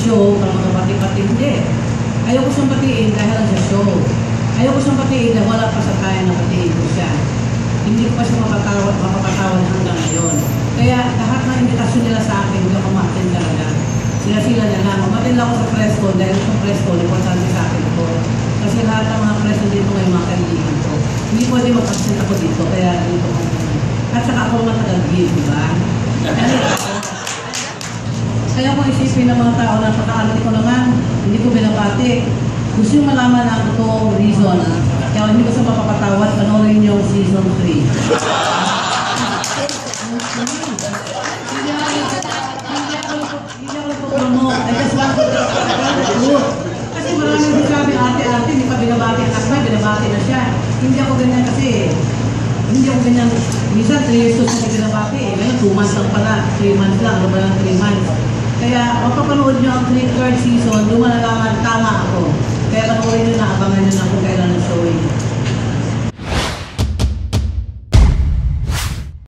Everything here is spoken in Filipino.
show para magkapati-pati. Hindi. Ayoko siyang patiin dahil lang sa show. Ayoko siyang patiin dahil wala pa sa kaya na patiin ko siya. Hindi ko pa siya mapapatawad hanggang ngayon. Kaya lahat ng invitasyon nila sa akin, hindi ako ma-attend talaga. Sila na lang. Mag-attend lang ako sa press call dahil sa press call, importante sa akin ito. Kasi lahat ng mga press dito ngayon mga kaibigan ko. Hindi pwede mag-attend ako dito, kaya dito ko. At saka ako matagal-gil, di ba? Kaya kung isipin ng mga tao na pagkakalit ko naman, hindi ko binabati. Gusto yung malaman ang totoong reason. Kaya hindi ko sa mapapatawad, panoorin yung season 3. Hindi ako nagpo-promote. I just want to truth. Kasi maraming sabi, ate, hindi pa binabati ang anak na, binabati na siya. Hindi ako ganyan kasi. Hindi ako ganyan. Minsan 3 years to sa binabati. Ngayon 2 months lang pala. 3 months lang. Ano ba lang 3 months? Kaya, mapapanood nyo ang 3rd season, doon malalaman, tama ako. Kaya panoorin nyo na, abangan nyo na kung